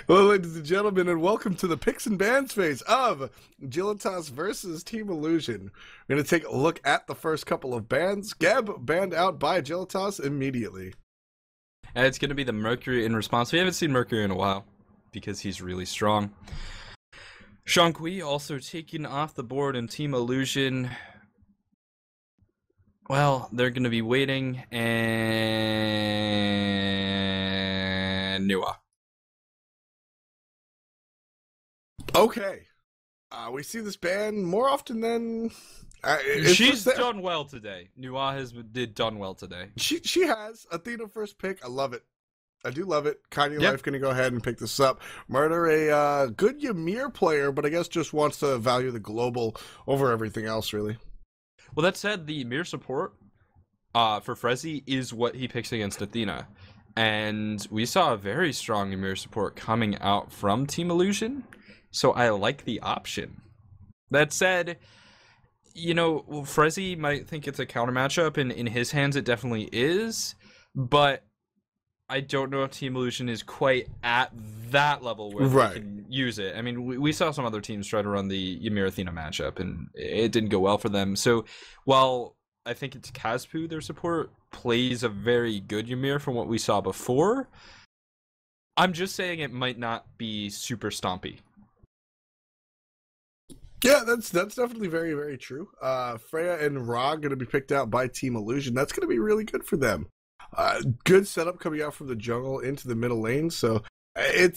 Well, ladies and gentlemen, and welcome to the picks and bans phase of Agilitas versus Team Illusion. We're going to take a look at the first couple of bans. Geb banned out by Agilitas immediately. And it's going to be the Mercury in response. We haven't seen Mercury in a while because he's really strong. Shankui also taken off the board in Team Illusion. Well, they're going to be waiting, and Nua. Okay. We see this ban more often than... She's done well today. Nua did done well today. She has. Athena first pick. I love it. I do love it. Kanye Life going to go ahead and pick this up. Murder a good Ymir player, but I guess just wants to value the global over everything else, really. Well, that said, the Ymir support for Frezzy is what he picks against Athena. And we saw a very strong Ymir support coming out from Team Illusion. So I like the option. That said, you know, Frezzy might think it's a counter matchup, and in his hands it definitely is. But I don't know if Team Illusion is quite at that level where they can use it. I mean, we saw some other teams try to run the Ymir Athena matchup, and it didn't go well for them. So while I think it's Kazpu, their support, plays a very good Ymir from what we saw before, I'm just saying it might not be super stompy. Yeah, that's definitely very, very true. Freya and Ra going to be picked out by Team Illusion. That's going to be really good for them. Good setup coming out from the jungle into the middle lane. So I'm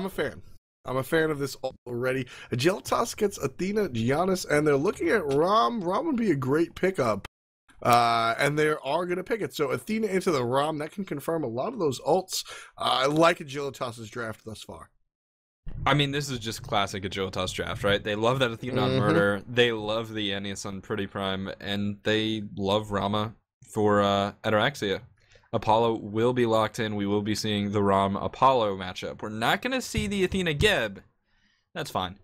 a fan. I'm a fan of this already. Agilitas gets Athena, Giannis, and they're looking at Rom. Rom would be a great pickup. And they are going to pick it. So Athena into the Rom, that can confirm a lot of those ults. I like Agilitas' draft thus far. I mean, this is just classic Agilitas draft, right? They love that Athena on Murder. They love the Annius on Pretty Prime. And they love Rama for Ataraxia. Apollo will be locked in. We will be seeing the Rom-Apollo matchup. We're not going to see the Athena Geb. That's fine.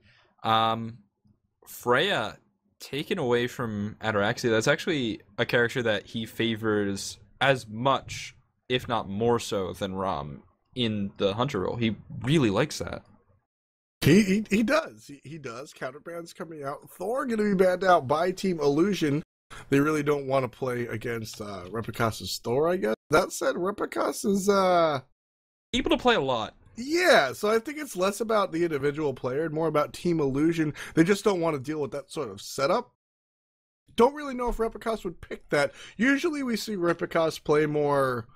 Freya taken away from Ataraxia. That's actually a character that he favors as much, if not more so, than Rom in the Hunter role. He really likes that. He does. He does. Counterbands coming out. Thor going to be banned out by Team Illusion. They really don't want to play against Repicas's Thor, I guess. That said, Repicas is able to play a lot. Yeah, so I think it's less about the individual player and more about Team Illusion. They just don't want to deal with that sort of setup. Don't really know if Repicas would pick that. Usually we see Repicas play more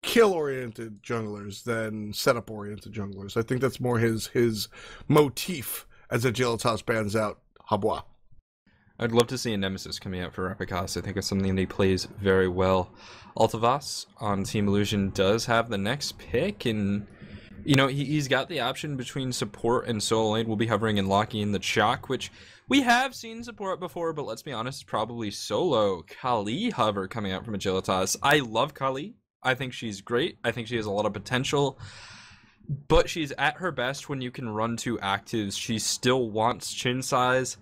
kill-oriented junglers than setup-oriented junglers. I think that's more his motif as Agilitas bans out Habwa. I'd love to see a Nemesis coming out for Repicas. I think it's something that he plays very well. Altavas on Team Illusion does have the next pick, and you know, he's got the option between support and solo lane. We'll be hovering and locking in the Chalk, which we have seen support before, but let's be honest, probably solo. Kali hover coming out from Agilitas. I love Kali. I think she's great. I think she has a lot of potential, but she's at her best when you can run two actives. She still wants chin size.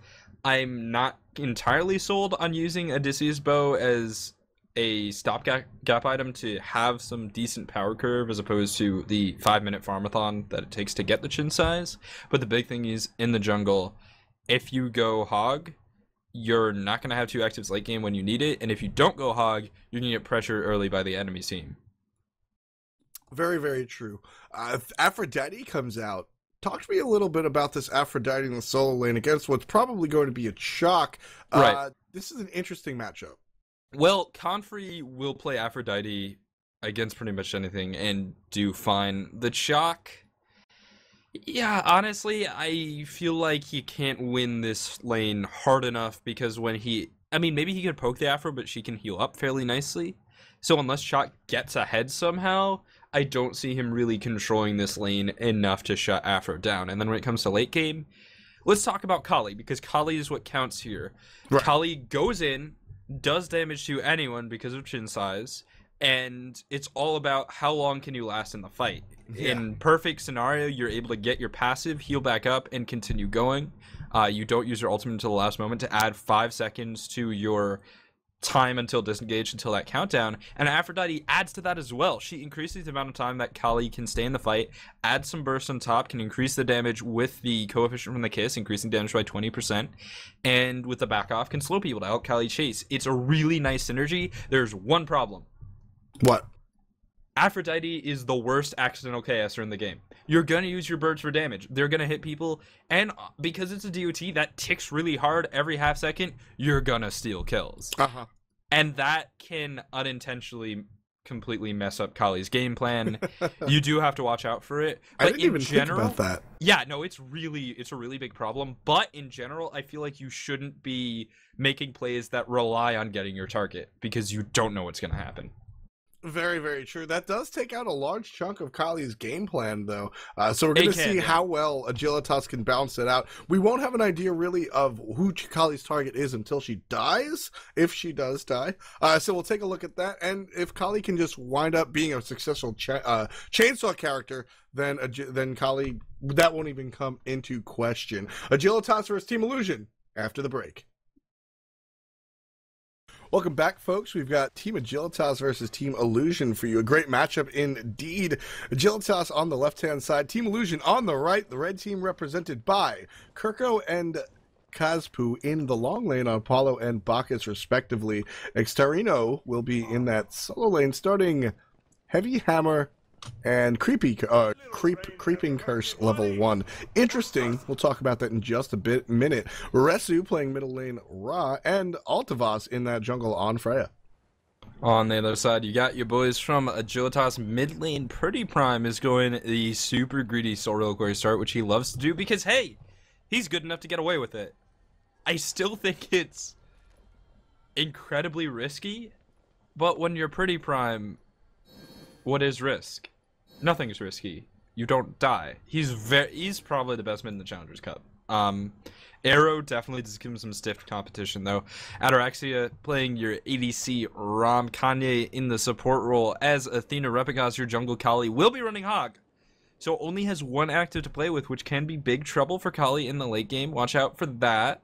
I'm not entirely sold on using Odysseus Bow as a stopgap item to have some decent power curve as opposed to the 5-minute farmathon that it takes to get the chin size. But the big thing is, in the jungle, if you go hog, you're not going to have two actives late game when you need it, and if you don't go hog, you're going to get pressured early by the enemy team. Very, very true. Aphrodite comes out. Talk to me a little bit about this Aphrodite in the solo lane against what's probably going to be a Chalk. Right. This is an interesting matchup. Well, Confrey will play Aphrodite against pretty much anything and do fine. The Chalk, yeah, honestly, I feel like he can't win this lane hard enough because when I mean, maybe he could poke the Afro, but she can heal up fairly nicely. So unless Chalk gets ahead somehow, I don't see him really controlling this lane enough to shut Afro down. And then when it comes to late game, let's talk about Kali, because Kali is what counts here. Right. Kali goes in, does damage to anyone because of chin size, and it's all about how long can you last in the fight. Yeah. In perfect scenario, you're able to get your passive, heal back up, and continue going. You don't use your ultimate until the last moment to add 5 seconds to your time until disengage until that countdown, and Aphrodite adds to that as well. She increases the amount of time that Kali can stay in the fight, adds some burst on top, can increase the damage with the coefficient from the kiss, increasing damage by 20%, and with the back off can slow people to help Kali chase. It's a really nice synergy. There's one problem. What? Aphrodite is the worst accidental KSer in the game. You're gonna use your birds for damage. They're gonna hit people, and because it's a DOT that ticks really hard every half second, you're gonna steal kills. And that can unintentionally completely mess up Kali's game plan. You do have to watch out for it. But I didn't even think about that. Yeah, no, it's a really big problem. But in general, I feel like you shouldn't be making plays that rely on getting your target, because you don't know what's gonna happen. Very, very true. That does take out a large chunk of Kali's game plan, though. So we're going to see how well Agilitas can balance it out. We won't have an idea, really, of who Kali's target is until she dies, if she does die. So we'll take a look at that. And if Kali can just wind up being a successful chainsaw character, then Kali, that won't even come into question. Agilitas versus Team Illusion after the break. Welcome back, folks. We've got Team Agilitas versus Team Illusion for you. A great matchup indeed. Agilitas on the left-hand side, Team Illusion on the right. The red team represented by Kirko and Kazpu in the long lane on Apollo and Bacchus, respectively. Exterino will be in that solo lane, starting Heavy Hammer and Creeping Curse level 1. Interesting. We'll talk about that in just a minute. Resu playing middle lane Ra, and Altavas in that jungle on Freya. On the other side, you got your boys from Agilitas. Mid lane Pretty Prime is going the super greedy Soul Reliquary start, which he loves to do because, hey, he's good enough to get away with it. I still think it's incredibly risky, but when you're Pretty Prime, what is risk? Nothing is risky. You don't die. He's probably the best mid in the Challengers Cup. Arrow definitely does give him some stiff competition, though. Ataraxia playing your ADC Ram. Kanye in the support role as Athena Repikas, your jungle Kali, will be running Hog. So only has one active to play with, which can be big trouble for Kali in the late game. Watch out for that.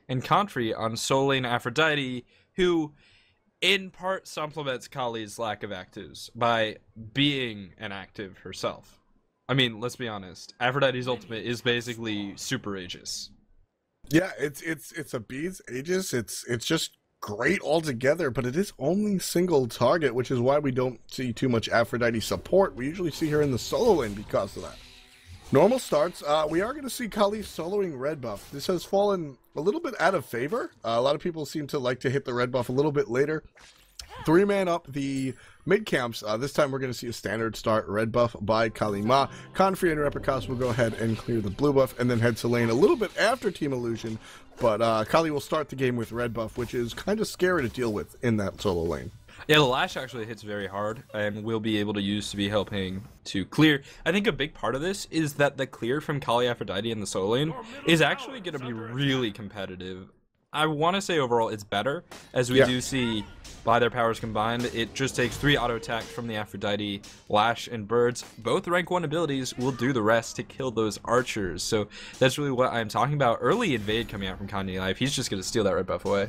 And Contri on solo lane Aphrodite, who in part supplements Kali's lack of actives by being an active herself. I mean, let's be honest. Aphrodite's ultimate is basically super Aegis. Yeah, it's a beast Aegis. It's just great altogether, but it is only single target, which is why we don't see too much Aphrodite support. We usually see her in the solo lane because of that. Normal starts, we are going to see Kali soloing red buff. This has fallen a little bit out of favor. A lot of people seem to like to hit the red buff a little bit later. 3-man up the mid camps. This time we're going to see a standard start red buff by Kali Ma. Confree and Repikas will go ahead and clear the blue buff and then head to lane a little bit after Team Illusion. But Kali will start the game with red buff, which is kind of scary to deal with in that solo lane. Yeah, the lash actually hits very hard and will be able to use to be helping to clear. I think a big part of this is that the clear from Kali Aphrodite in the solo lane is actually going to be really competitive. I want to say overall it's better, as we do see by their powers combined. It just takes 3 auto attacks from the Aphrodite, Lash, and Birds. Both rank 1 abilities will do the rest to kill those archers. So that's really what I'm talking about. Early invade coming out from Kanye Life. He's just going to steal that red buff away.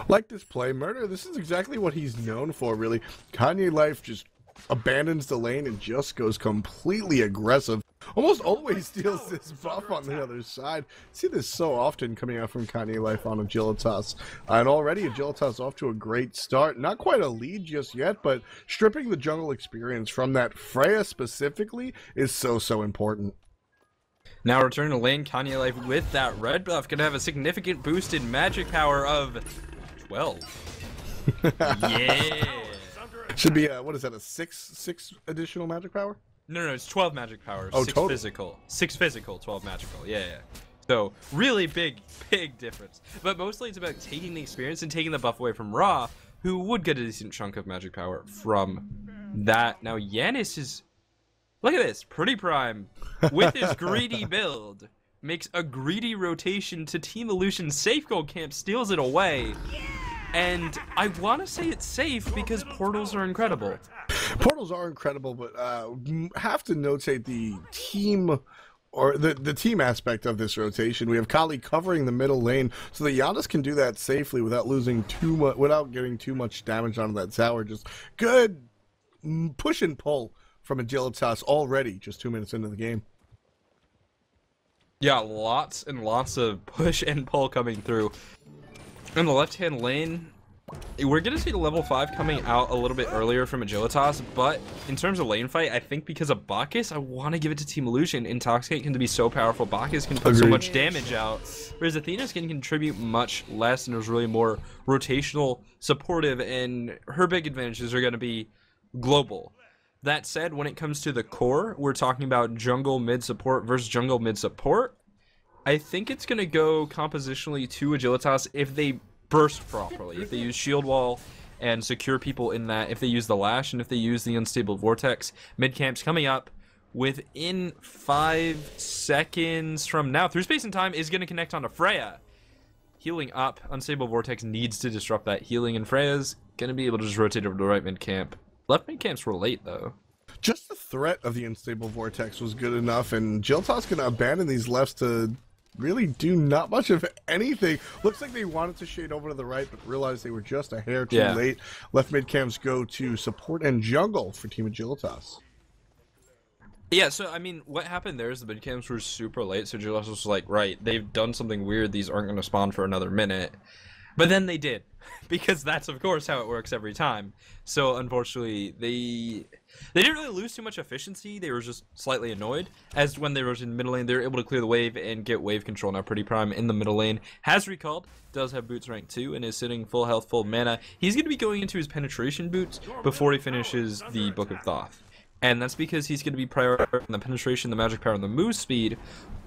Like this play, Murder, this is exactly what he's known for, really. Kanye Life just abandons the lane and just goes completely aggressive. Almost always steals this buff on the other side. See this so often coming out from Kanye Life on Agilitas. And already Agilitas off to a great start. Not quite a lead just yet, but stripping the jungle experience from that Freya specifically is so important. Now returning to lane, Kanye Life with that red buff gonna have a significant boost in magic power of 12. Yeah. Should be what is that, a six additional magic power? No, it's 12 magic power. Oh, 6 total. Physical. 6 physical, 12 magical. Yeah. So really big difference. But mostly it's about taking the experience and taking the buff away from Ra, who would get a decent chunk of magic power from that. Now Yanis is, look at this, Pretty Prime with his greedy build makes a greedy rotation to Team Illusion's safe gold camp, steals it away. And I want to say it's safe because portals are incredible. Portals are incredible, but have to notate the team or the team aspect of this rotation. We have Kali covering the middle lane, so that Giannis can do that safely without losing too much, without getting too much damage onto that tower. Just good push and pull from Agilitas already, just 2 minutes into the game. Yeah, lots and lots of push and pull coming through. In the left-hand lane, we're going to see the level 5 coming out a little bit earlier from Agilitas, but in terms of lane fight, I think because of Bacchus, I want to give it to Team Illusion. Intoxicate can be so powerful. Bacchus can put so much damage out, whereas Athena's can contribute much less, and is really more rotational, supportive, and her big advantages are going to be global. That said, when it comes to the core, we're talking about jungle mid support versus jungle mid support. I think it's going to go compositionally to Agilitas if they burst properly, if they use shield wall and secure people in that, if they use the lash, and if they use the unstable vortex. Mid camp's coming up within 5 seconds from now. Through space and time is going to connect onto Freya. Healing up, unstable vortex needs to disrupt that healing, and Freya's going to be able to just rotate over to right mid camp. Left mid camps were late though. Just the threat of the unstable vortex was good enough, and Agilitas going to abandon these lefts to really do not much of anything. Looks like they wanted to shade over to the right, but realized they were just a hair too late. Left mid camps go to support and jungle for Team Agilitas. Yeah, so I mean, what happened there is the mid camps were super late, so Agilitas was like, right, they've done something weird, these aren't going to spawn for another minute. But then they did, because that's of course how it works every time. So unfortunately, they didn't really lose too much efficiency. They were just slightly annoyed. As when they were in middle lane, they were able to clear the wave and get wave control. Now Pretty Prime in the middle lane has recalled, does have boots rank 2, and is sitting full health, full mana. He's going to be going into his penetration boots before he finishes the Book of Thoth. And that's because he's going to be prioritizing the penetration, the magic power, and the move speed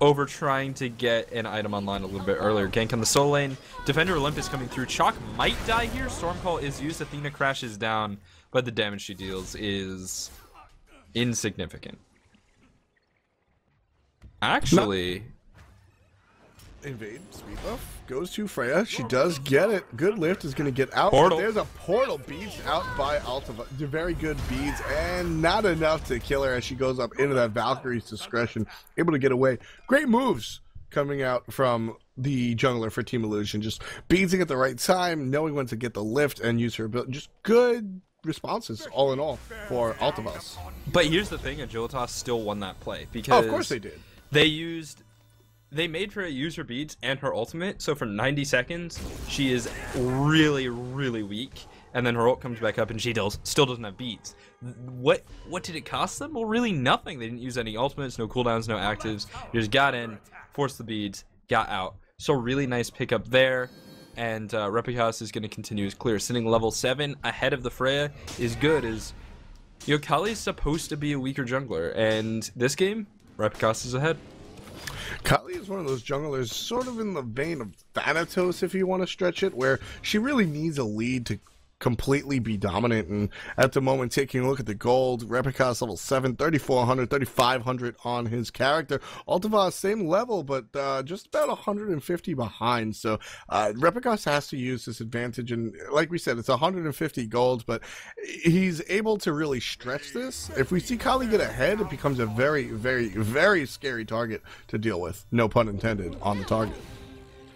over trying to get an item online a little bit earlier. Gank on the solo lane. Defender Olympus coming through. Chalk might die here. Stormcall is used. Athena crashes down, but the damage she deals is insignificant. Actually... Invade, speed buff, goes to Freya. She does get it. Good lift is going to get out. Portal. There's a portal beads out by Altiva. Very good beads, and not enough to kill her as she goes up into that Valkyrie's discretion. Able to get away. Great moves coming out from the jungler for Team Illusion. Just beadsing at the right time, knowing when to get the lift and use her ability. Just good responses, all in all, for Altivas. But here's the thing, Agilitas still won that play. Because of course they did. They made her use her beads and her ultimate, so for 90 seconds, she is really, really weak. And then her ult comes back up and she still doesn't have beads. What did it cost them? Well, really nothing. They didn't use any ultimates, no cooldowns, no actives. They just got in, forced the beads, got out. So really nice pickup there. And Repikas is going to continue his clear. Sitting level 7 ahead of the Freya is good, as Kali's supposed to be a weaker jungler. And this game, Repikas is ahead. Kali is one of those junglers sort of in the vein of Thanatos, if you want to stretch it, where she really needs a lead to completely be dominant. And at the moment, taking a look at the gold, Repikas level 7, 3,400, 3,500 on his character. Altiva, same level, but just about 150 behind. So Repikas has to use this advantage. And like we said, it's 150 gold, but he's able to really stretch this. If we see Kali get ahead, it becomes a very, very, very scary target to deal with. No pun intended on the target.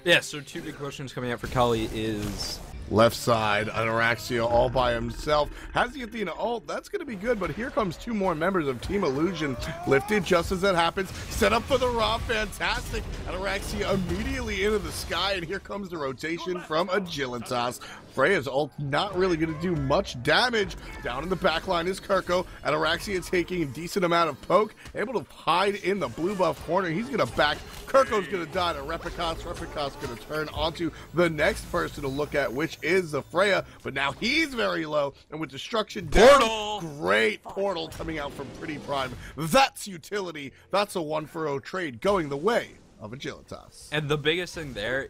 Yeah, so 2 big questions coming out for Kali is... Left side, Ataraxia all by himself. Has the Athena ult? That's going to be good, but here comes 2 more members of Team Illusion. Lifted just as that happens. Set up for the Raw. Fantastic. Ataraxia immediately into the sky, and here comes the rotation from Agilitas. Freya's ult not really going to do much damage. Down in the back line is Kirko. Ataraxia taking a decent amount of poke. Able to hide in the blue buff corner. He's going to back. Kirko's going to die to Repikas. Repikas going to turn onto the next person to look at, which is the Freya, but now he's very low, and with destruction down, portal! Great portal coming out from Pretty Prime. That's utility. That's a 1-for-0 trade going the way of Agilitas. And the biggest thing there,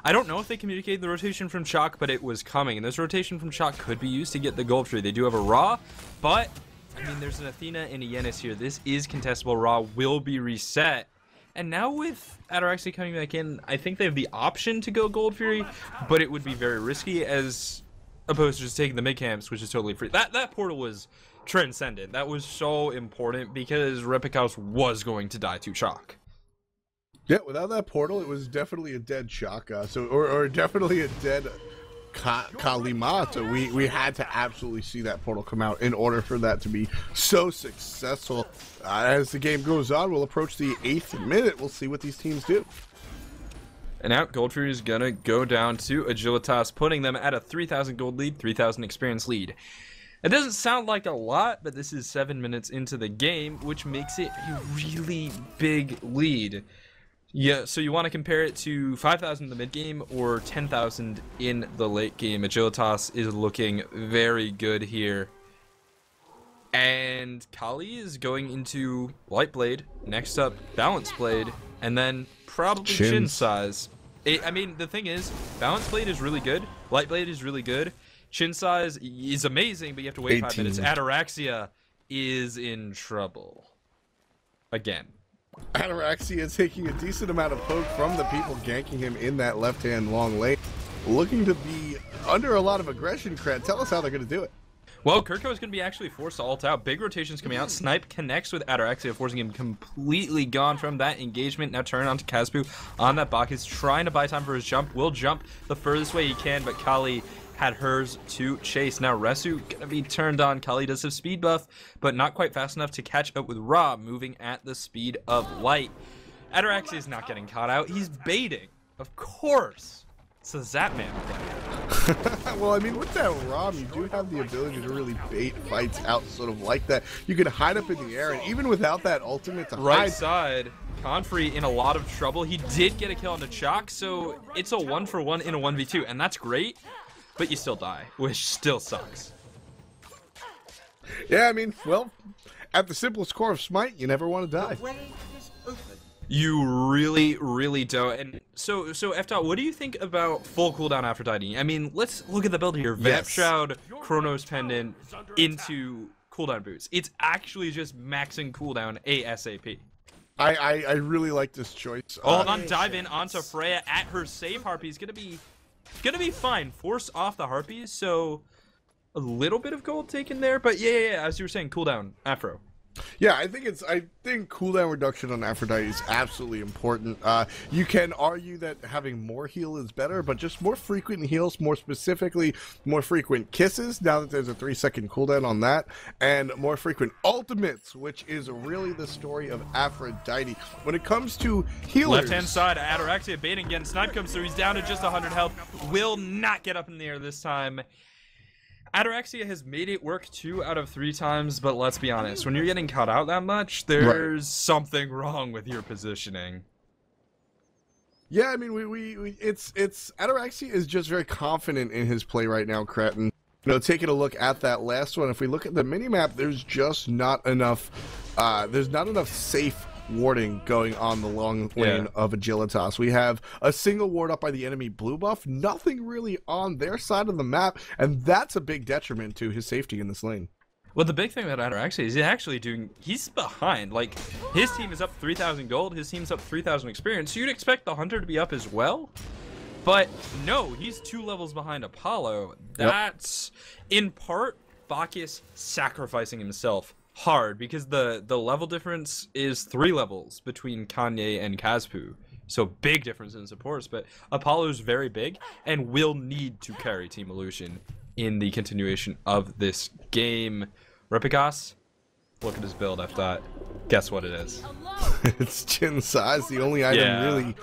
I don't know if they communicated the rotation from Chalk, but it was coming, and this rotation from Chalk could be used to get the gold tree. They do have a Raw, but I mean, there's an Athena and a Yenis here. This is contestable. Raw will be reset. And now with Ataraxia coming back in, I think they have the option to go Gold Fury, but it would be very risky as opposed to just taking the mid camps, which is totally free. That portal was transcendent. That was so important because Repicos was going to die to Chalk. Yeah, without that portal, it was definitely a dead Shaka. Or definitely a dead Kalima. So we had to absolutely see that portal come out in order for that to be so successful. As the game goes on, we'll approach the 8th minute. We'll see what these teams do. And now Gold Fury is gonna go down to Agilitas, putting them at a 3,000 gold lead, 3,000 experience lead. It doesn't sound like a lot, but this is 7 minutes into the game, which makes it a really big lead. Yeah, so you want to compare it to 5,000 in the mid game or 10,000 in the late game. Agilitas is looking very good here. And Kali is going into Light Blade, next up Balance Blade, and then probably Chin Size. I mean, the thing is, Balance Blade is really good, Light Blade is really good, Chin Size is amazing, but you have to wait 5 minutes. Ataraxia is in trouble. Again. Ataraxia is taking a decent amount of poke from the people ganking him in that left-hand long lane. Looking to be under a lot of aggression, Krat. Tell us how they're going to do it. Well, Kirko is going to be actually forced to ult out. Big rotations coming out. Snipe connects with Ataraxia, forcing him completely gone from that engagement. Now turn on to Kazpu on that Bacchus, trying to buy time for his jump. Will jump the furthest way he can, but Kali had hers to chase. Now Resu gonna be turned on. Kali does have speed buff, but not quite fast enough to catch up with Ra, moving at the speed of light. Ataraxia is not getting caught out. He's baiting, of course. It's a Zapman play. Well, I mean, with that ROM, you do have the ability to really bait fights out sort of like that. You can hide up in the air, and even without that ultimate to right hide... side, Confrey in a lot of trouble. He did get a kill on the Chalk, so it's a 1-for-1 in a 1v2, and that's great. But you still die, which still sucks. Yeah, I mean, well, at the simplest core of Smite, you never want to die. You really, really don't. And so F-Dot, what do you think about full cooldown Aphrodite? I mean, let's look at the build here. Vamp Shroud, Chronos Pendant into cooldown boots. It's actually just maxing cooldown ASAP. I really like this choice. Hold on, dive in onto Freya at her save harpies. Gonna be fine. Force off the harpies, so a little bit of gold taken there, but yeah, as you were saying, cooldown Afro. Yeah, I think cooldown reduction on Aphrodite is absolutely important. You can argue that having more heal is better, but just more frequent heals, more specifically, more frequent kisses, now that there's a 3-second cooldown on that, and more frequent ultimates, which is really the story of Aphrodite. When it comes to healers... Left-hand side, Ataraxia baiting again. Snipe comes through. He's down to just 100 health. Will not get up in the air this time. Ataraxia has made it work 2 out of 3 times, but let's be honest, when you're getting caught out that much, there's something wrong with your positioning. Yeah, I mean, it's Ataraxia is just very confident in his play right now, Kratten. You know, taking a look at that last one, if we look at the minimap, there's just not enough, safe warding going on the long lane of Agilitas. We have a single ward up by the enemy blue buff, nothing really on their side of the map, and that's a big detriment to his safety in this lane. Well, the big thing about Ataraxia is he's behind. Like, his team is up 3,000 gold, his team's up 3,000 experience, so you'd expect the Hunter to be up as well. But no, he's 2 levels behind Apollo. That's, in part, Bacchus sacrificing himself hard, because the level difference is 3 levels between Kanye and Kazpu. So big difference in supports, but Apollo's very big and will need to carry Team Illusion in the continuation of this game. Repicos, look at his build, I thought. Guess what it is? It's Chin Size, the only item really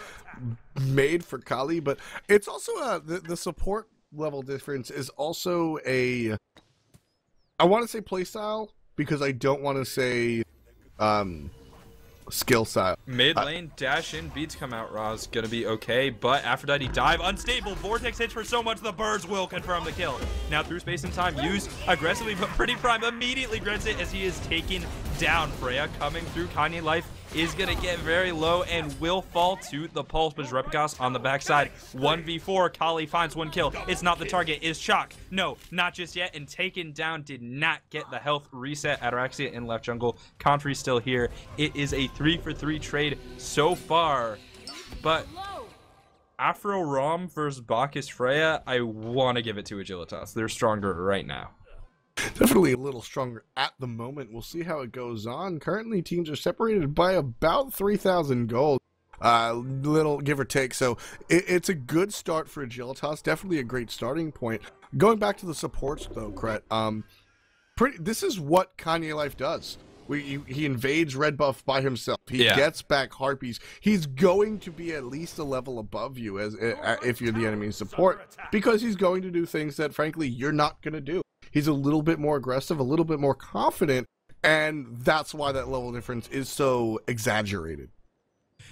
made for Kali, but it's also the support level difference is also I want to say playstyle, because I don't want to say skill style. Mid lane, dash in, beats come out, Ra's gonna be okay, but Aphrodite dive, unstable, Vortex hits for so much, the birds will confirm the kill. Now through space and time, used aggressively, but Pretty Prime immediately grants it as he is taken down. Freya coming through, Kanye life is gonna get very low and will fall to the pulse, but Repicos on the backside. 1v4, Kali finds 1 kill. It's not the target, is Chalk. No, not just yet, and taken down, did not get the health reset. Ataraxia in left jungle, Confrey still here. It is a 3-for-3 trade so far, but Afro Rom versus Bacchus Freya, I want to give it to Agilitas. They're stronger right now. Definitely a little stronger at the moment. We'll see how it goes on. Currently, teams are separated by about 3,000 gold. Little give or take. So it's a good start for Agilitas. Definitely a great starting point. Going back to the supports, though, Kret, this is what Kanye Life does. He invades red buff by himself. He gets back harpies. He's going to be at least a level above you as if you're the enemy support, because he's going to do things that, frankly, you're not going to do. He's a little bit more aggressive, a little bit more confident, and that's why that level difference is so exaggerated.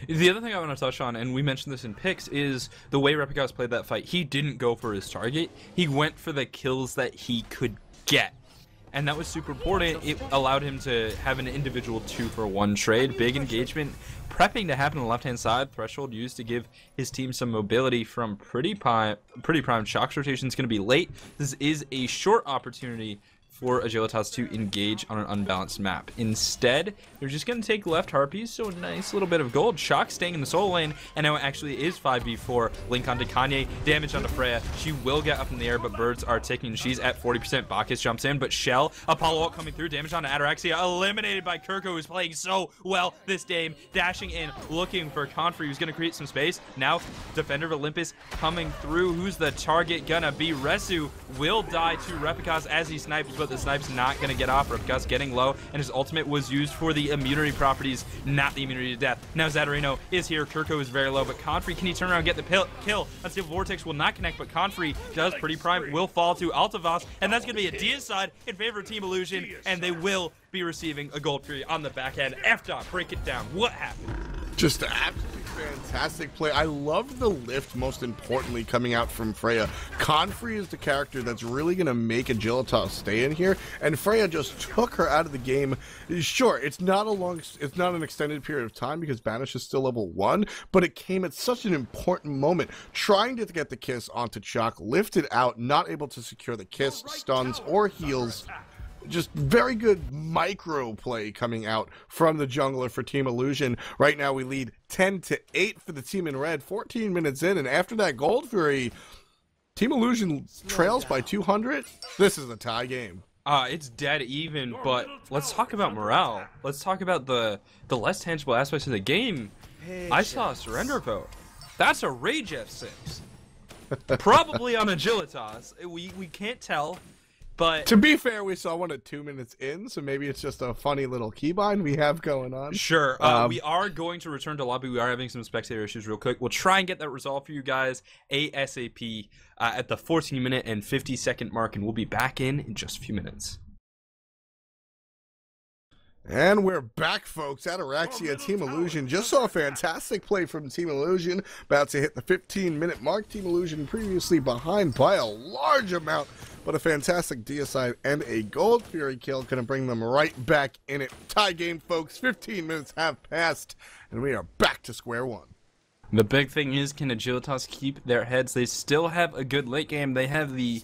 The other thing I want to touch on, and we mentioned this in picks, is the way Repicos played that fight. He didn't go for his target. He went for the kills that he could get. And that was super important. It allowed him to have an individual 2-for-1 trade. Big engagement prepping to happen on the left-hand side. Threshold used to give his team some mobility from pretty prime. Shock rotation is going to be late. This is a short opportunity for Agilitas to engage on an unbalanced map. Instead, they're just going to take left harpies, so a nice little bit of gold. Shock staying in the solo lane, and now it actually is 5v4. Link onto Kanye, damage onto Freya. She will get up in the air, but birds are ticking. She's at 40%. Bacchus jumps in, but Shell, Apollo ult coming through, damage onto Ataraxia, eliminated by Kirko, who's playing so well this game. Dashing in, looking for Confrey, who's going to create some space. Now, Defender of Olympus coming through. Who's the target gonna be? Resu will die to Repicos as he snipes, but the snipe's not going to get off. Repicos getting low, and his ultimate was used for the immunity properties, not the immunity to death. Now Zadarino is here. Kirko is very low, but Confrey, can he turn around and get the kill? Unstable Vortex will not connect, but Confrey does. Pretty Prime will fall to Altavas, and that's going to be a deicide in favor of Team Illusion, and they will be receiving a gold free on the back end. F-Dot, break it down. What happened? Just absolutely fantastic play. I love the lift, most importantly, coming out from Freya. Confrey is the character that's really going to make Agilitas stay in here, and Freya just took her out of the game. Sure, it's not an extended period of time because Banish is still level 1, but it came at such an important moment. Trying to get the kiss onto Chuck, lifted out, not able to secure the kiss, stuns, or heals. Just very good micro play coming out from the jungler for Team Illusion. Right now we lead 10-8 for the team in red, 14 minutes in, and after that Gold Fury, Team Illusion trails by 200. This is a tie game. It's dead even, but let's talk about morale. Let's talk about the less tangible aspects of the game. I saw a surrender vote. That's a Rage F6. Probably on Agilitas. We can't tell. But to be fair, we saw one at 2 minutes in, so maybe it's just a funny little keybind we have going on. Sure. We are going to return to lobby. We are having some spectator issues real quick. We'll try and get that resolved for you guys ASAP at the 14-minute and 50-second mark, and we'll be back in just a few minutes. And we're back, folks. Ataraxia, Team Illusion. Just saw a fantastic play from Team Illusion. About to hit the 15-minute mark. Team Illusion previously behind by a large amount, but a fantastic deicide and a Gold Fury kill going to bring them right back in it. Tie game, folks. 15 minutes have passed, and we are back to square one. The big thing is, can Agilitas keep their heads? They still have a good late game. They have the...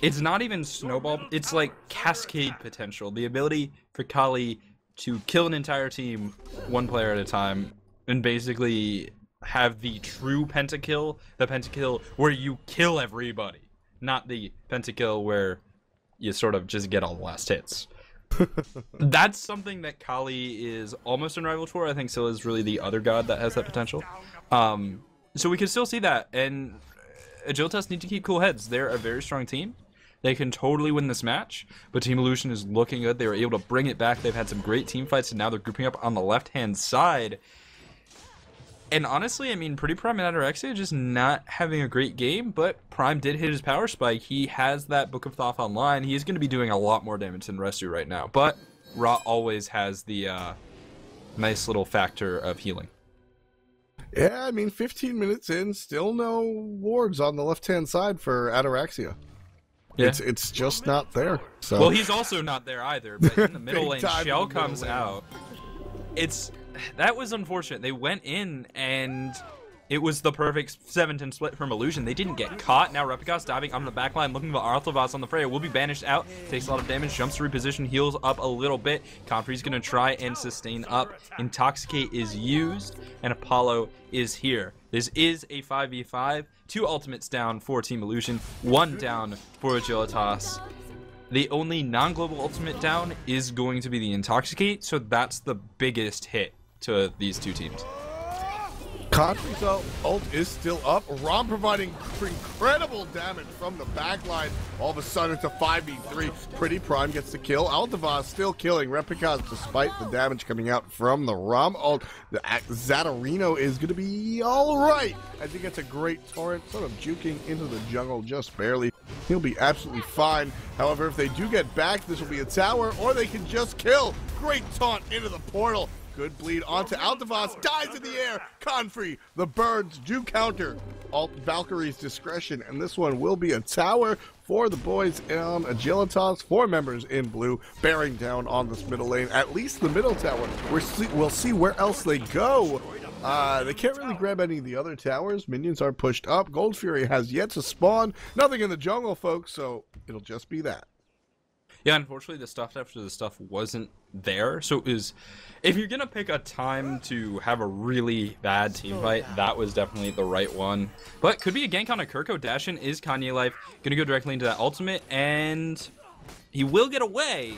It's not even snowball, it's like cascade potential. The ability for Kali to kill an entire team, one player at a time, and basically have the true pentakill, the pentakill where you kill everybody, not the pentakill where you sort of just get all the last hits. That's something that Kali is almost unrivaled for. I think Scylla is really the other god that has that potential. So we can still see that, and Agilitas need to keep cool heads. They're a very strong team. They can totally win this match, but Team Illusion is looking good. They were able to bring it back. They've had some great team fights, and now they're grouping up on the left-hand side. And honestly, I mean, Pretty Prime and Ataraxia just not having a great game, but Prime did hit his power spike. He has that Book of Thoth online. He is going to be doing a lot more damage than Resu right now, but Ra always has the nice little factor of healing. Yeah, I mean, 15 minutes in, still no wards on the left-hand side for Ataraxia. Yeah. It's just not there. So. Well, he's also not there either, but in the middle lane, Shell comes out. That was unfortunate. They went in, and it was the perfect 7-10 split from Illusion. They didn't get caught. Now Repicos diving on the backline, looking for Arthavas on the Freya. Will be banished out. Takes a lot of damage. Jumps to reposition. Heals up a little bit. Confrey's going to try and sustain up. Intoxicate is used, and Apollo is here. This is a 5v5. 2 ultimates down for Team Illusion. 1 down for Agilitas. The only non-global ultimate down is going to be the Intoxicate, so that's the biggest hit to these two teams. Confrey's ult is still up. Rom providing incredible damage from the backline. All of a sudden, it's a 5v3. Pretty Prime gets the kill. Altavas still killing Replicas despite the damage coming out from the Rom ult. The Zatarino is going to be all right. I think it's a great torrent, sort of juking into the jungle just barely. He'll be absolutely fine. However, if they do get back, this will be a tower, or they can just kill. Great taunt into the portal. Good bleed onto Altavas, dies in the air. Confrey, the birds do counter. Alt Valkyrie's discretion, and this one will be a tower for the boys on Agilitas. 4 members in blue bearing down on this middle lane, at least the middle tower. We'll see where else they go. They can't really grab any of the other towers. Minions are pushed up. Gold Fury has yet to spawn. Nothing in the jungle, folks, so it'll just be that. Yeah, unfortunately, the stuff after the stuff wasn't there. So it was, if you're going to pick a time to have a really bad team fight, that was definitely the right one. But could be a gank on a Kirko. Dash-in is Kanye Life. Going to go directly into that ultimate, and he will get away.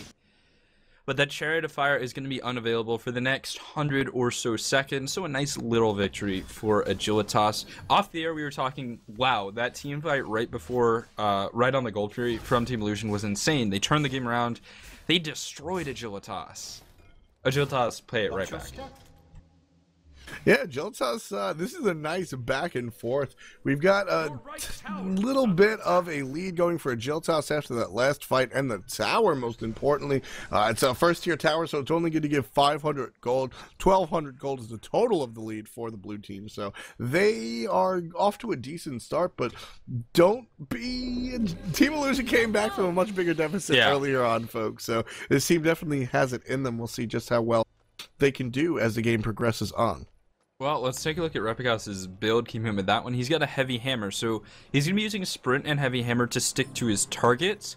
But that Chariot of Fire is going to be unavailable for the next 100 or so seconds. So a nice little victory for Agilitas. Off the air, we were talking, wow, that team fight right before, right on the Gold Fury from Team Illusion was insane. They turned the game around. They destroyed Agilitas. Agilitas play it right back. Yeah, Agilitas, this is a nice back and forth. We've got a little bit of a lead going for Agilitas after that last fight, and the tower, most importantly. It's a first-tier tower, so it's only going to give 500 gold. 1,200 gold is the total of the lead for the blue team, so they are off to a decent start, but don't be... Team Illusion came back from a much bigger deficit earlier on, folks, so this team definitely has it in them. We'll see just how well they can do as the game progresses on. Well, let's take a look at Repicas's build. Keep him with that one. He's got a heavy hammer, so he's going to be using sprint and heavy hammer to stick to his targets.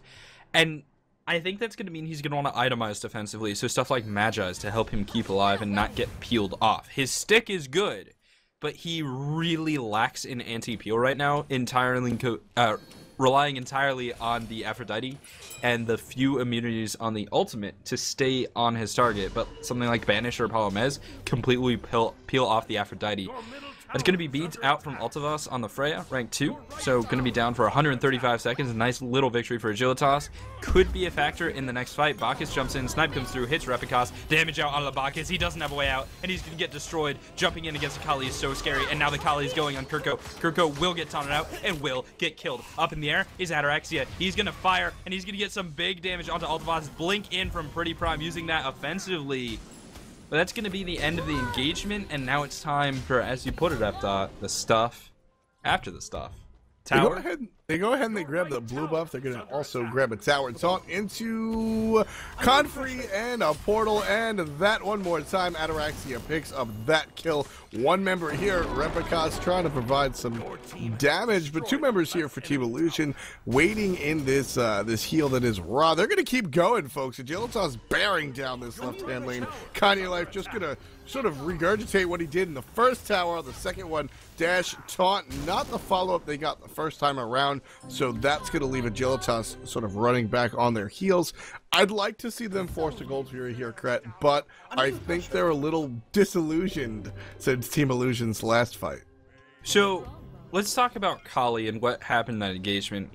And I think that's going to mean he's going to want to itemize defensively, so stuff like Magi's to help him keep alive and not get peeled off. His stick is good, but he really lacks in anti-peel right now, relying entirely on the Aphrodite and the few immunities on the ultimate to stay on his target, but something like Banish or Palomez completely peel off the Aphrodite. It's going to be beads out from Altavas on the Freya, rank 2, so going to be down for 135 seconds. A nice little victory for Agilitas. Could be a factor in the next fight. Bacchus jumps in, snipe comes through, hits Repicas, damage out on the Bacchus. He doesn't have a way out, and he's going to get destroyed. Jumping in against the Kali is so scary, and now the Kali is going on Kirko. Kirko will get taunted out and will get killed. Up in the air is Ataraxia. He's going to fire, and he's going to get some big damage onto Altavas. Blink in from Pretty Prime, using that offensively. But that's going to be the end of the engagement, and now it's time for, as you put it, F-Dot, the stuff after the stuff. Tower. They go ahead and they grab the blue buff. They're going to also grab a tower. Taunt into Confrey and a portal, and that one more time. Ataraxia picks up that kill. One member here, Replicas, trying to provide some damage, but 2 members here for Team Illusion waiting in this this heal that is raw. They're going to keep going, folks. Agilitas bearing down this left-hand lane. Kanye Life just going to sort of regurgitate what he did in the first tower. The second one, dash, taunt, not the follow-up they got the first time around. So that's going to leave Agilitas sort of running back on their heels. I'd like to see them force a Gold Fury here, Kret, but I think they're a little disillusioned since Team Illusion's last fight. So let's talk about Kali and what happened in that engagement.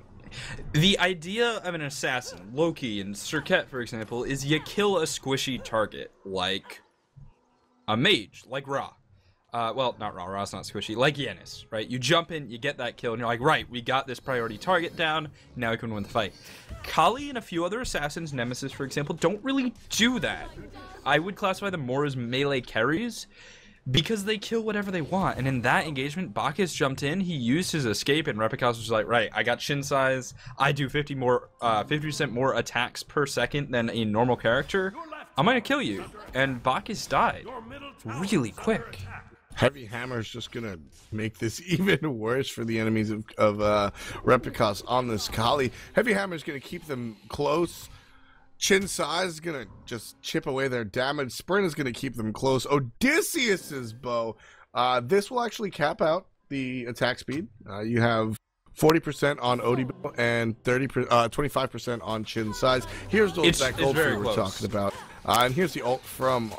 The idea of an assassin, Loki and Serket, for example, is you kill a squishy target, like a mage, like Ra. Well, not Ra, Ra's not squishy, like Yanis, right? You jump in, you get that kill, and you're like, right, we got this priority target down, now we can win the fight. Kali and a few other assassins, Nemesis, for example, don't really do that. I would classify them more as melee carries, because they kill whatever they want, and in that engagement, Bacchus jumped in, he used his escape, and Repicas was like, right, I got shin size, I do 50% more attacks per second than a normal character, I'm gonna kill you, and Bacchus died really quick. Heavy Hammer is just going to make this even worse for the enemies of Replicas on this Kali. Heavy Hammer is going to keep them close. Chin Size is going to just chip away their damage. Sprint is going to keep them close. Odysseus's bow. This will actually cap out the attack speed. You have 40% on Odibo and 25% on Chin Size. Here's that gold fear we're talking about. And here's the ult from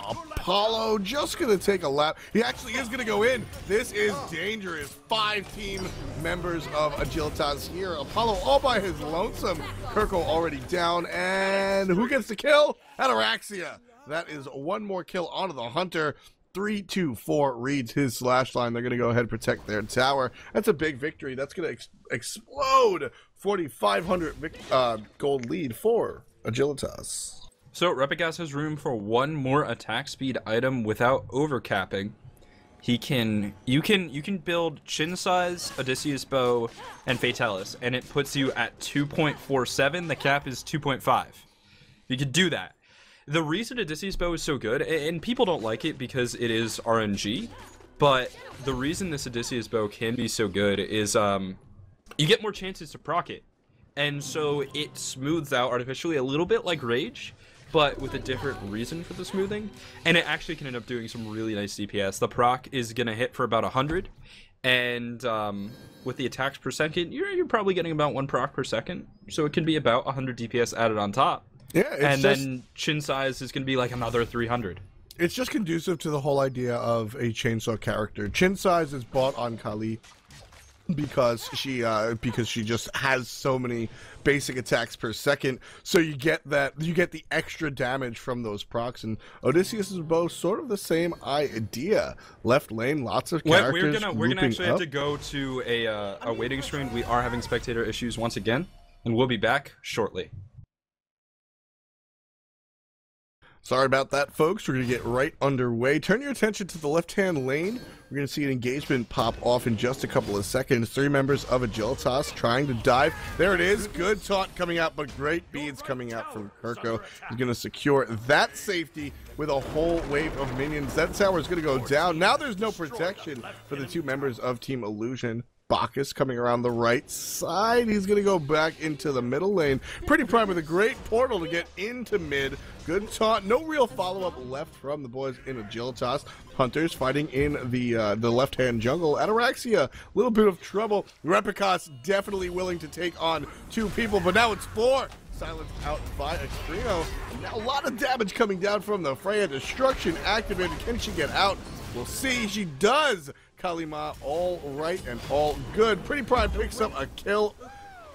Apollo, just going to take a lap. He actually is going to go in. This is dangerous. 5 team members of Agilitas here. Apollo all by his lonesome. Kirko already down. And who gets the kill? Ataraxia. That is one more kill onto the Hunter. 3-2-4 reads his slash line. They're going to go ahead and protect their tower. That's a big victory. That's going to explode. 4,500 gold lead for Agilitas. So Repigas has room for one more attack speed item without overcapping. You can build Chin Size, Odysseus Bow, and Fatalis, and it puts you at 2.47. The cap is 2.5. You could do that. The reason Odysseus Bow is so good, and people don't like it because it is RNG, but the reason this Odysseus Bow can be so good is you get more chances to proc it. And so it smooths out artificially a little bit like Rage, but with a different reason for the smoothing, and it actually can end up doing some really nice DPS. The proc is gonna hit for about 100, and with the attacks per second, you're probably getting about 1 proc per second, so it can be about 100 DPS added on top. Yeah, and then Chin Size is gonna be like another 300. It's just conducive to the whole idea of a chainsaw character. Chin Size is bought on Kali because she just has so many basic attacks per second, so you get the extra damage from those procs. And Odysseus' bow, sort of the same idea. Left lane, lots of characters. We're gonna actually have to go to a waiting screen. We are having spectator issues once again, and we'll be back shortly. Sorry about that, folks. We're going to get right underway. Turn your attention to the left-hand lane. We're going to see an engagement pop off in just a couple of seconds. 3 members of Agilitas trying to dive. There it is. Good taunt coming out, but great beads coming out from Kirko. He's going to secure that safety with a whole wave of minions. That tower is going to go down. Now there's no protection for the 2 members of Team Illusion. Bacchus coming around the right side. He's going to go back into the middle lane. Pretty Prime with a great portal to get into mid. Good taunt. No real follow-up left from the boys in Agilitas. Hunters fighting in the left-hand jungle. Ataraxia, a little bit of trouble. Repigas definitely willing to take on 2 people, but now it's 4. Silence out by Extremo. Now a lot of damage coming down from the Freya. Destruction activated. Can she get out? We'll see. She does. Kalima all right and all good. Pretty Prime picks up a kill.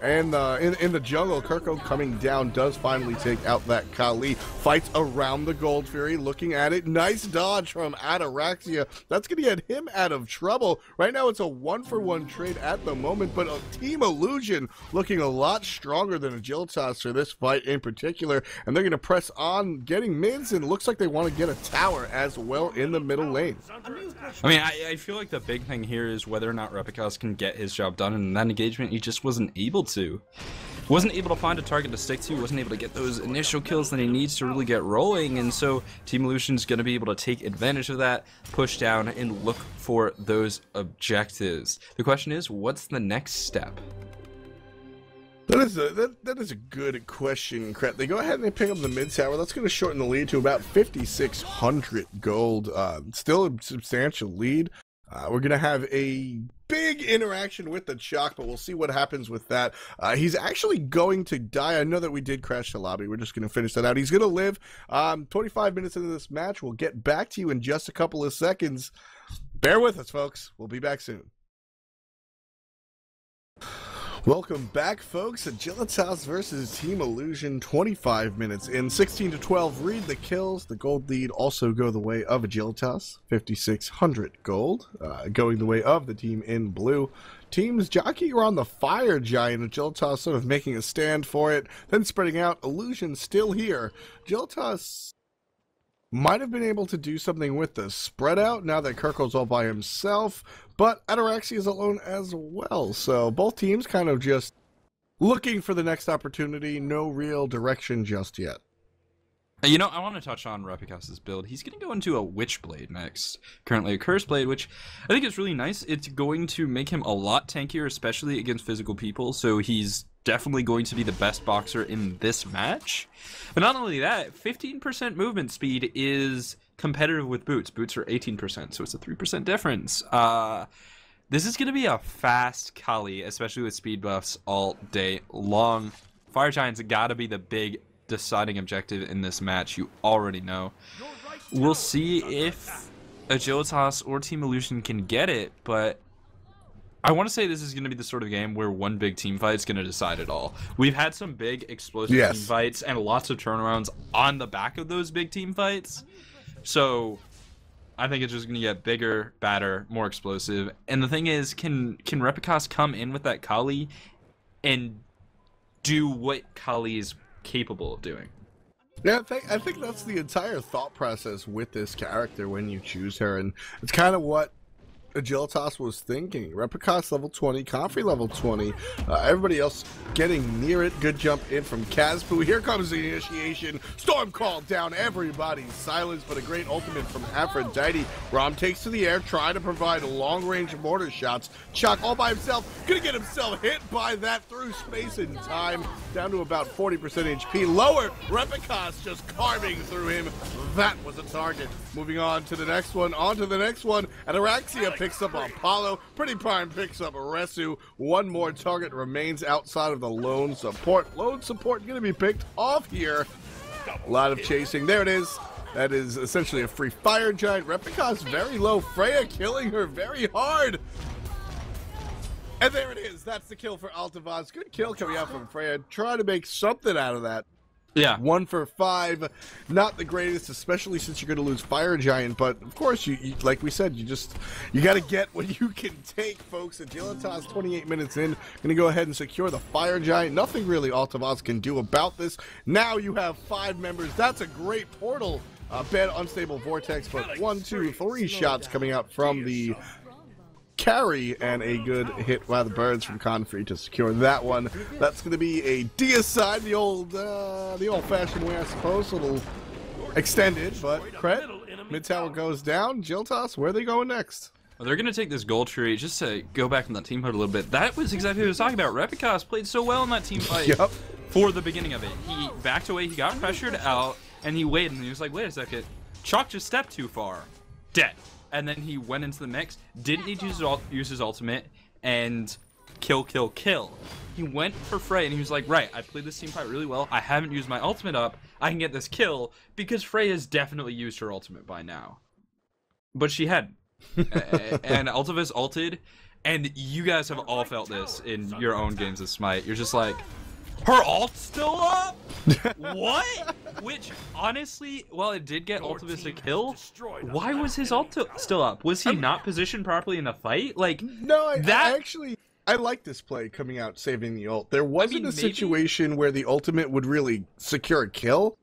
And in the jungle, Kirko coming down does finally take out that Kali. Fights around the Gold Fury, looking at it. Nice dodge from Ataraxia. That's going to get him out of trouble. Right now it's a 1-for-1 trade at the moment, but Team Illusion looking a lot stronger than Agilitas for this fight in particular. And they're going to press on, getting mids, and it looks like they want to get a tower as well in the middle lane. I mean, I feel like the big thing here is whether or not Repigas can get his job done, and in that engagement he just wasn't able to. Wasn't able to find a target to stick to, wasn't able to get those initial kills that he needs to really get rolling, and so Team Illusion's going to be able to take advantage of that, push down, and look for those objectives. The question is, what's the next step? That is a good question, Kret. They go ahead and they pick up the mid tower. That's going to shorten the lead to about 5,600 gold. Still a substantial lead. We're going to have a big interaction with the Chalk, but we'll see what happens with that. He's actually going to die. I know that we did crash the lobby. We're just going to finish that out. He's going to live 25 minutes into this match. We'll get back to you in just a couple of seconds. Bear with us, folks. We'll be back soon. Welcome back, folks. Agilitas versus Team Illusion. 25 minutes in. 16-12. Read the kills. The gold lead also go the way of Agilitas. 5,600 gold. Going the way of the team in blue. Teams jockeying around the fire giant. Agilitas sort of making a stand for it. Then spreading out. Illusion still here. Agilitas might have been able to do something with the spread out now that Kirko's all by himself, but Ataraxia is alone as well. So both teams kind of just looking for the next opportunity. No real direction just yet. You know, I want to touch on Repigas' build. He's going to go into a Witchblade next. Currently a Curse Blade, which I think is really nice. It's going to make him a lot tankier, especially against physical people, so he's definitely going to be the best boxer in this match. But not only that, 15% movement speed is competitive with boots. Boots are 18%, so it's a 3% difference. This is going to be a fast Kali, especially with speed buffs all day long. Fire Giant's got to be the big deciding objective in this match. You already know. We'll see if Agilitas or Team Illusion can get it, but I want to say this is going to be the sort of game where one big team fight is going to decide it all. We've had some big explosive team fights and lots of turnarounds on the back of those big team fights. So I think it's just going to get bigger, badder, more explosive. And the thing is, can Repicas come in with that Kali and do what Kali is capable of doing? Yeah, I think that's the entire thought process with this character when you choose her, and it's kind of what Agilitas was thinking. Repicas level 20, Comfrey level 20, everybody else getting near it. Good jump in from Kazpoo. Here comes the initiation. Storm Call down everybody's silence, but a great ultimate from Aphrodite. Rom takes to the air, trying to provide long-range mortar shots. Chuck all by himself, gonna get himself hit by that through space and time. Down to about 40% HP. Lower, Repicas just carving through him. That was a target. Moving on to the next one, and Araxia picks up Apollo. Pretty Prime picks up Resu. One more target remains outside of the lone support. Lone support going to be picked off here. A lot of chasing. There it is. That is essentially a free Fire Giant. Repicas very low. Freya killing her very hard. And there it is. That's the kill for Altavaz. Good kill coming out from Freya. Trying to make something out of that. Yeah. 1 for 5, not the greatest, especially since you're going to lose Fire Giant, but of course, you like we said, you got to get what you can take, folks. Agilitas, 28 minutes in, going to go ahead and secure the Fire Giant. Nothing really Altavaz can do about this. Now you have 5 members. That's a great portal. Bad unstable vortex, but 1, 2, 3 shots coming out from the carry, and a good hit by the birds from Confrey to secure that one. That's going to be a deicide, the old-fashioned way, I suppose. A little extended, but Cret, mid tower goes down. Agilitas, where are they going next? Well, they're going to take this gold tree. Just to go back in that team fight a little bit, that was exactly what I was talking about. Repicas played so well in that team fight for the beginning of it. He backed away, he got pressured out, and he waited, and he was like, wait a second, Chalk just stepped too far. Dead. And then he went into the mix, didn't need to use his ultimate, and kill. He went for Frey, and he was like, right, I played this team fight really well, I haven't used my ultimate up, I can get this kill, because Frey has definitely used her ultimate by now. But she hadn't. And Altavaz ulted, and you guys have all felt this in your own games of Smite. You're just like, her ult's still up? What? Which, honestly, while it did get Altavaz a kill, why was his ult still up? Was he not positioned properly in the fight? Like, no, I like this play coming out saving the ult. There wasn't a situation where the ultimate would really secure a kill,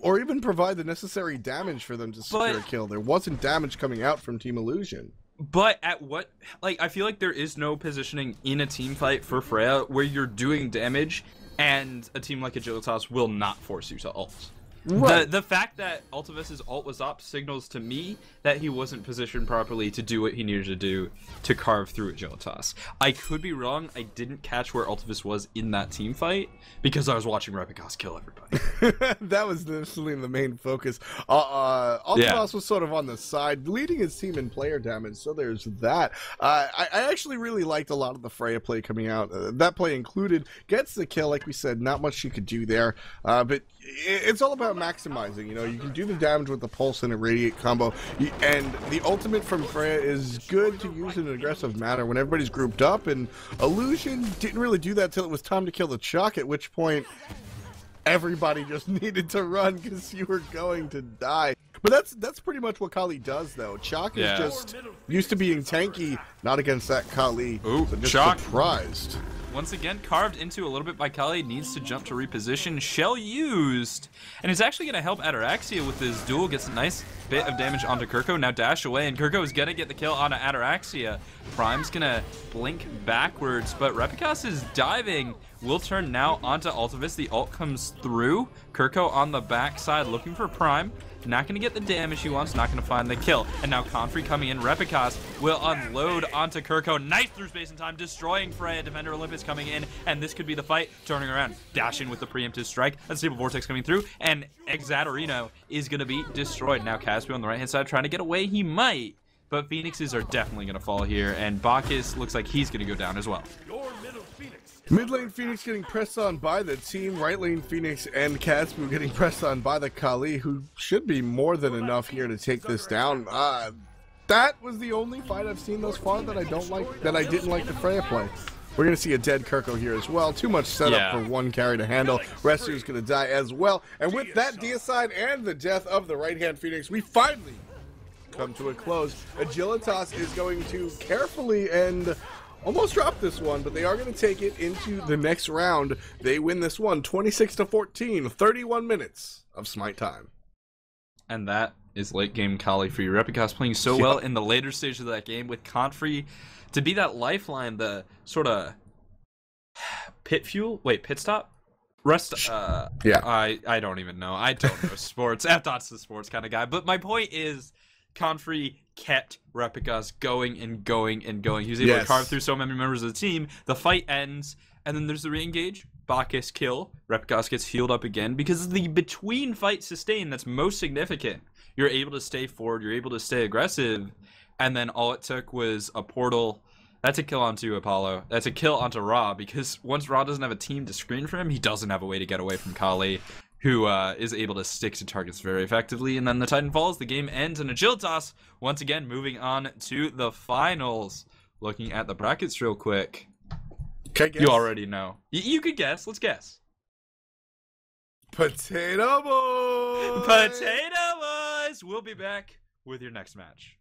or even provide the necessary damage for them to secure a kill. There wasn't damage coming out from Team Illusion. But at what, like, I feel like there is no positioning in a team fight for Freya where you're doing damage and a team like Agilitas will not force you to ult. Right. The fact that Altavaz's ult was up signals to me that he wasn't positioned properly to do what he needed to do to carve through Agilitas. I could be wrong. I didn't catch where Altavaz was in that team fight because I was watching Repicas kill everybody. That was initially the main focus. Altavaz was sort of on the side, leading his team in player damage, so there's that. I actually really liked a lot of the Freya play coming out. That play included, gets the kill, like we said, not much she could do there, but it's all about maximizing. You know, you can do the damage with the pulse and irradiate combo, and the ultimate from Freya is good to use in an aggressive manner when everybody's grouped up, and Illusion didn't really do that till it was time to kill the Chuck, at which point everybody just needed to run because you were going to die. But that's pretty much what Kali does, though. Chalk is just used to being tanky, not against that Kali. Ooh, so just Chalk surprised. Once again, carved into a little bit by Kali, needs to jump to reposition. Shell used, and it's actually going to help Ataraxia with his duel. Gets a nice bit of damage onto Kirko. Now dash away, and Kirko is going to get the kill onto Ataraxia. Prime's going to blink backwards, but Repicas is diving. Will turn now onto Altavaz. The ult comes through. Kirko on the backside looking for Prime. Not going to get the damage he wants, not going to find the kill. And now Confrey coming in. Repicas will unload onto Kirko. Nice through space and time, destroying Freya. Defender Olympus coming in, and this could be the fight. Turning around, dashing with the preemptive strike. Unstable Vortex coming through, and Exatorino is going to be destroyed. Now Caspio on the right-hand side trying to get away. He might. but Phoenixes are definitely going to fall here, and Bacchus looks like he's going to go down as well. Mid lane Phoenix getting pressed on by the team. Right lane Phoenix and Catsboo getting pressed on by the Kali, who should be more than enough here to take this down. That was the only fight I've seen thus far that I didn't like the Freya play. We're going to see a dead Kirko here as well. Too much setup for one carry to handle. Restu's going to die as well. And with that deicide and the death of the right-hand Phoenix, we finally come to a close. Agilitas is going to carefully and almost drop this one, but they are going to take it into the next round. They win this one 26-14, 31 minutes of Smite time. And that is late game Kali for you. Repicas playing so well in the later stage of that game with Confrey to be that lifeline, the sort of pit stop? I don't even know. I don't know sports. F-Dot's the sports kind of guy. But my point is, Confrey kept Repicas going and going and going. He was able to carve through so many members of the team. The fight ends, and then there's the re-engage. Bacchus kill. Repicas gets healed up again because the between fight sustain that's most significant. You're able to stay forward. You're able to stay aggressive. And then all it took was a portal. That's a kill onto Apollo. That's a kill onto Ra, because once Ra doesn't have a team to screen for him, he doesn't have a way to get away from Kali, who is able to stick to targets very effectively. And then the Titan falls, the game ends, and Agilitas, once again, moving on to the finals. Looking at the brackets real quick. You already know. You could guess. Let's guess. Potato Boys! Potato Boys! We'll be back with your next match.